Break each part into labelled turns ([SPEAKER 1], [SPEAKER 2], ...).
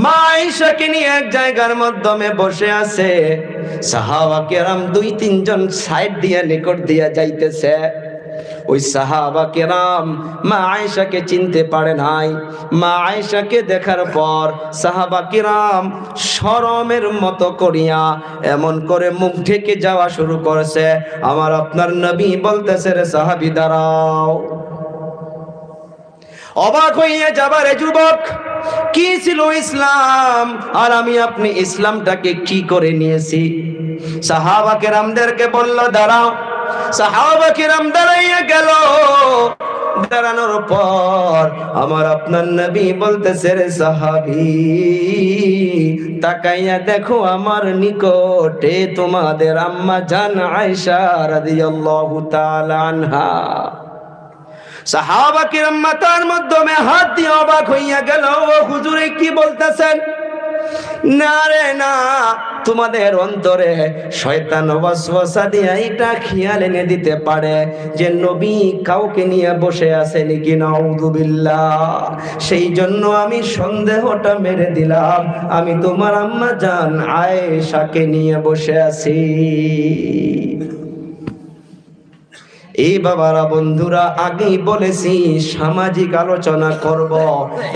[SPEAKER 1] মা আয়েশাকে নিয়ে এক জায়গার মাধ্যমে বসে আছে। সাহাবা কেরাম দুই তিনজন সাইড দিয়ে নিকট দিয়ে যাইতেছে। ওই সাহাবা কেরাম মা আয়েশাকে চিনতে পারে নাই। মা আয়েশাকে দেখার পর সাহাবা কেরাম শরমের মতো করিয়া এমন করে মুখ ঢেকে যাওয়া শুরু করেছে। আমার আপনার নবী বলতেছে, রে সাহাবী দাঁড়াও। অবাক হইয়া যাবারে যুবক, কি ছিল ইসলাম আর আমি আপনি ইসলামটাকে কি করে নিয়েছি। সাহাবা কেরামদেরকে বলল দাঁড়াও। সাহাবা কেরাম দাঁড়াইয়া গেল। দাঁড়ানোর পর আমার আপনার নবী বলতেছে, রে সাহাবী তাকাইয়া দেখো আমার নিকটে তোমাদের আম্মা জান আয়েশা রাদিয়াল্লাহু তাআলা আনহা। সাহাবা কিরাম মাথার মাধ্যমে হাত দিয়ে অবাক হইয়া গেল, ও হুজুরে কি বলতেছেন? না রে না, তোমাদের অন্তরে শয়তান ওয়াসওয়াসা দিয়ে এটা খেয়াল এনে দিতে পারে যে নবী কাউকে নিয়ে বসে আছে নাকি, নাউযুবিল্লাহ। সেই জন্য আমি সন্দেহটা মেরে দিলাম আমি তোমার আম্মা জান আয়েশাকে নিয়ে বসে আছি। এই বাবারা বন্ধুরা, আগেই বলেছি সামাজিক আলোচনা করব,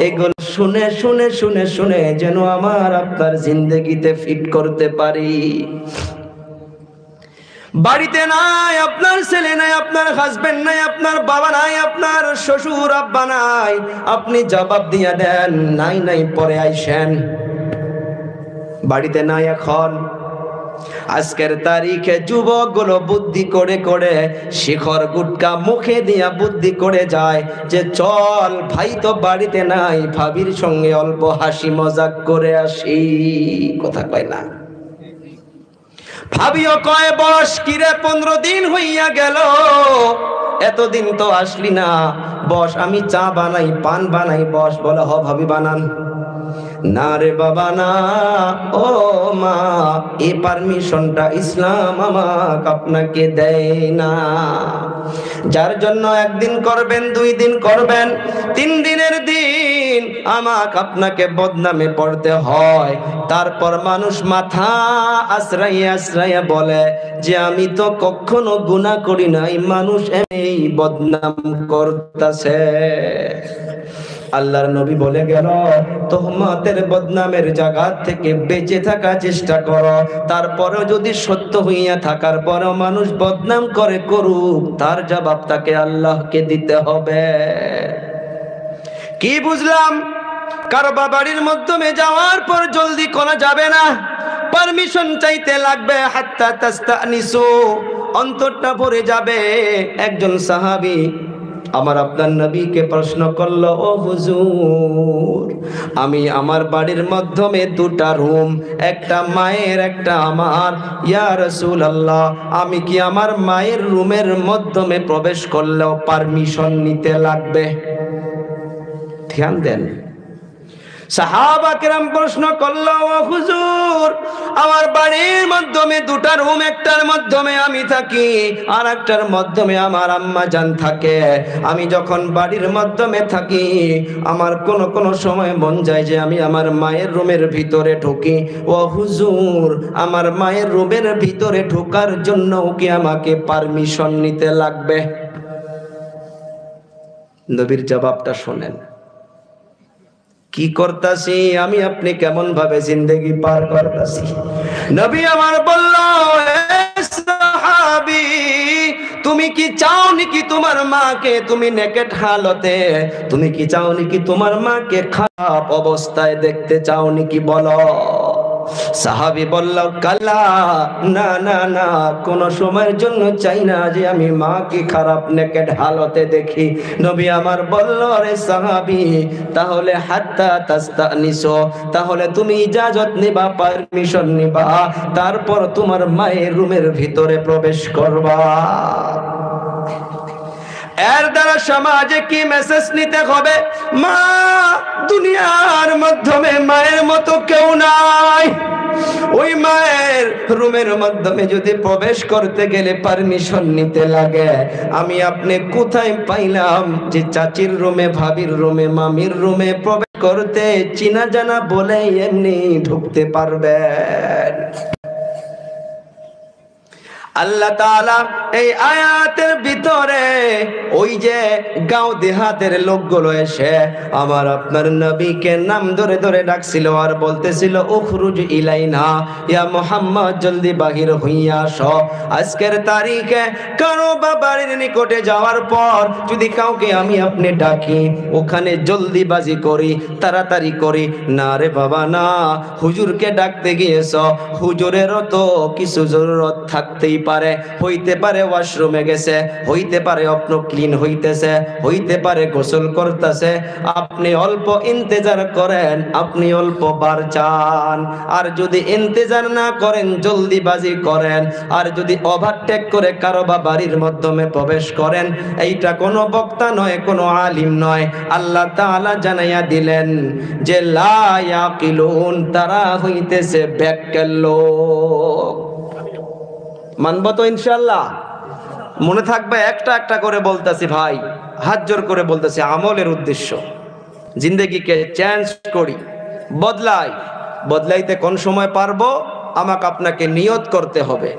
[SPEAKER 1] এগুলো শুনে শুনে শুনে শুনে যেন আমার আপনার জিন্দেগিতে ফিট করতে পারি। বাড়িতে নাই আপনার ছেলে, নাই আপনার হাজবেন্ড, নাই আপনার বাবা, নাই আপনার শ্বশুর আব্বা নাই, আপনি জবাব দিয়ে দেন নাই নাই পরে আইসেন। বাড়িতে নাই এখন। আজকের তারিখে যুবকগুলো বুদ্ধি করে করে শিখর গুটকা মুখে দিয়া বুদ্ধি করে যায় যে চল ভাই তো বাড়িতে নাই, ভাবির সঙ্গে অল্প হাসি মজাক করে আসি। কথা কয় না? ভাবিও কয় বস কিরে 15 দিন হইয়া গেল, এতদিন তো আসলি না, বস আমি চা বানাই পান বানাই, বস। বলে হ ভাবি বানান। না রে বাবা না, ও মা এই পারমিশনটা ইসলাম আমাকে আপনাকে দেয় না। যার জন্য একদিন করবেন, 2 দিন করবেন, 3 দিনের দিন আমাকে আপনাকে বদনামে পড়তে হয়। তারপর মানুষ মাথা আশ্রাইয়া আশ্রাইয়া বলে যে আমি তো কখনো গুনাহ করি নাই, মানুষ এই বদনাম করতেছে। আল্লাহর নবী বলে গেল তোহমাতের বদনামের জায়গা থেকে বেঁচে থাকার চেষ্টা করো। তারপরেও যদি সত্য হইয়া থাকার পরেও মানুষ বদনাম করে করুক, তার জবাব তাকে আল্লাহকে দিতে হবে। কি বুঝলাম? কারো বাড়ির মাধ্যমে যাওয়ার পর জলদি করা যাবে না, পারমিশন চাইতে লাগবে। হাত্তা তাস্তানিসু, অন্তরটা ভরে যাবে। একজন সাহাবী আমার আপনার নবীকে প্রশ্ন করলো, ও হুজুর আমি আমার বাড়ির মাধ্যমে 2টা রুম, একটা মায়ের একটা আমার, ইয়া রাসূলুল্লাহ আমি কি আমার মায়ের রুমের মাধ্যমে প্রবেশ করলেও পারমিশন নিতে লাগবে? ধ্যান দেন। সাহাবা কেরাম প্রশ্ন করলো, ও হুজুর আমার বাড়ির মাধ্যমে 2টা রুম, একটার মাধ্যমে আমি থাকি আর একটার মাধ্যমে আমার আম্মা জান থাকে। আমি যখন বাড়ির মাধ্যমে থাকি আমার কোন সময় মন যায় যে আমি আমার মায়ের রুমের ভিতরে ঢুকি। ও হুজুর আমার মায়ের রুমের ভিতরে ঢোকার জন্য কি আমাকে পারমিশন নিতে লাগবে? নবীর জবাবটা শোনেন। কি করতাছি আমি আপনি, কেমন ভাবে জিন্দেগি পার করতাছি। নবী আমার বলল, সাহাবী তুমি কি চাও নাকি তোমার মাকে তুমি নেকেট হালতে, তুমি কি চাও নাকি তোমার মাকে খারাপ অবস্থায় দেখতে চাও নাকি বলো? সাহাবী বলল, কাল্লা না না না, কোন সময়ের জন্য চাই না যে আমি মাকে খারাপ নেকেট হালতে দেখি। নবী আমার বলল, রে সাহাবী তাহলে হাত্তা তাস্তানিসু, তাহলে তুমি ইজাজত নিবা, পারমিশন নিবা, তারপর তোমার মায়ের রুমের ভিতরে প্রবেশ করবা। এর দ্বারা সমাজে কি মেসেজ নিতে হবে? মা, দুনিয়ার মাধ্যমে মায়ের মতো কেউ নাই। ওই মায়ের রুমের মাধ্যমে যদি প্রবেশ করতে গেলে পারমিশন নিতে লাগে, আমি আপনি কোথায় পাইলাম যে চাচির রুমে, ভাবির রুমে, মামির রুমে প্রবেশ করতে চিনা জানা বলে এমনি ঢুকতে পারবেন? আল্লাহ তাআলা এই আয়াতের ভিতরে ওই যে গাঁও দেহাতের লোকগুলো এসে আমার আপনার নবীকে নাম ধরে ধরে ডাকছিল আর বলতেছিল, উখরুজ ইলাইনা ইয়া মুহাম্মদ, জলদি বাহির হইয়া আসো। আজকের তারিখে কারো বাড়ির নিকটে যাওয়ার পর যদি কাউকে আমি আপনি ডাকি, ওখানে জলদিবাজি করি, তাড়াতাড়ি করি, না রে বাবা না, হুজুরকে ডাকতে গিয়েছ, হুজুরেরও তো কিছু জরুরত থাকতেই পারে, হইতে পারে ওয়াশরুমে গেছে, হইতে পারে অপ্ন ক্লিন হইতেছে, হইতে পারে গোসল করতেছে। আপনি অল্প ইন্তেজার করেন, আপনি অল্প বার চান। আর যদি ইন্তেজার না করেন, জলদিবাজি করেন, আর যদি ওভারটেক করে কারো বা বাড়ির মাধ্যমে প্রবেশ করেন, এইটা কোনো বক্তা নয়, কোনো আলিম নয়, আল্লাহ তাআলা জানাইয়া দিলেন যে লা ইয়াকিলুন, তারা হইতেছে ব্যাক্কেল লোক। মানব তো ইনশাআল্লাহ? মনে থাকবে, একটা একটা করে বলতেছি ভাই, হাত জোর করে বলতেছি, আমলের উদ্দেশ্য জিন্দেগিকে চেঞ্জ করি, বদলাই। বদলাইতে কোন সময় পারবো? আমাকে আপনাকে নিয়ত করতে হবে।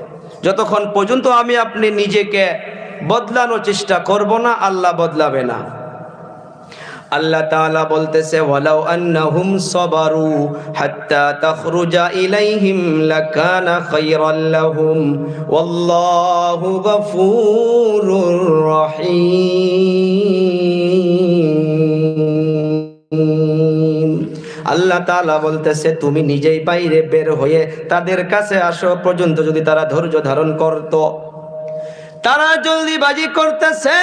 [SPEAKER 1] যতক্ষণ পর্যন্ত আমি আপনি নিজেকে বদলানোর চেষ্টা করব না, আল্লাহ বদলাবে না। আল্লাহ তাআলা বলতেছে, ওয়ালাউ আন্নাহুম সাবারু হাত্তা তাখরুজা ইলাইহিম লাকানা খায়রাল লাহুম ওয়াল্লাহু গফুরুর রহিম। আল্লাহ তাআলা বলতেছে, তুমি নিজেই বাইরে বের হয়ে তাদের কাছে আসো পর্যন্ত যদি তারা ধৈর্য ধারণ করত। তারা জলদিবাজি করতেছে,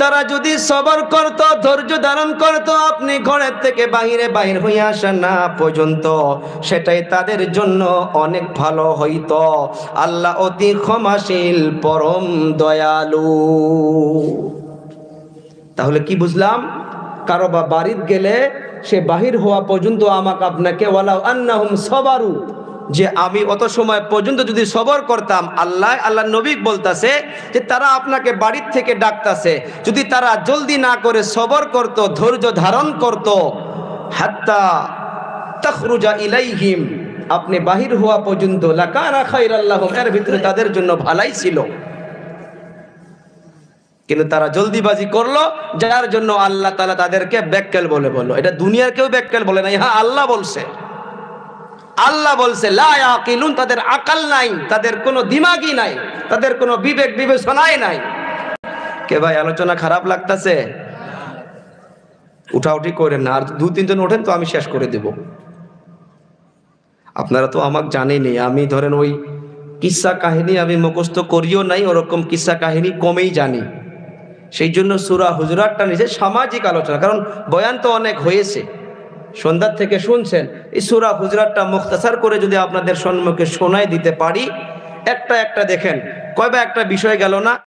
[SPEAKER 1] তারা যদি সবর করত, ধৈর্য ধারণ করত, আপনি ঘরের থেকে বাহির হয়ে আসা না পর্যন্ত, সেটাই তাদের জন্য অনেক ভালো হইতো। আল্লাহ অতি ক্ষমাশীল, পরম দয়ালু। তাহলে কি বুঝলাম? কারো বা বাড়িতে গেলে সে বাহির হওয়া পর্যন্ত আমাকে আপনাকে ওয়ালাউ আন্নাহুম সাবারু, যে আমি অত সময় পর্যন্ত যদি সবর করতাম, আল্লাহ নবী বলতাছে যে তারা আপনাকে বাড়ির থেকে ডাকতাছে, যদি তারা জলদি না করে সবর করত, ধৈর্য ধারণ করত, হাত্তা তাখরুজা ইলাইহিম, আপনি বাহির হওয়া পর্যন্ত, লাকানা খায়রাল লাহুম, এর ভিতরে তাদের জন্য ভালাই ছিল। কিন্তু তারা জলদিবাজি করলো, যার জন্য আল্লাহ তাআলা তাদেরকে ব্যাক্কেল বলে বলল। এটা দুনিয়ার কেউ ব্যাক্কেল বলে নাই, হ্যাঁ আল্লাহ বলছে। আল্লাহ বলছে লা ইয়াকিলুন, তাদের আকল নাই, তাদের কোনো দিমাগই নাই, তাদের কোনো বিবেক বিবেচনাই নাই। কে ভাই আলোচনা খারাপ লাগতেছে? উঠাউঠি করেন না, আর দু তিনজন ওঠেন তো আমি শেষ করে দেব। আপনারা তো আমাকে জানেনই, আমি ধরেন ওই কিসসা কাহিনী আমি মুখস্থ করিও নাই, ওরকম কিসসা কাহিনী কমেই জানি। সেই জন্য সূরা হুজুরাতটা নিচে সামাজিক আলোচনা, কারণ বয়ান তো অনেক হয়েছে, সন্ধ্যার থেকে শুনছেন। এই সূরা হুজুরাতটা মুখতাসার করে যদি আপনাদের সম্মুখে শোনাই দিতে পারি, একটা একটা দেখেন কয়বা একটা বিষয় গেল না।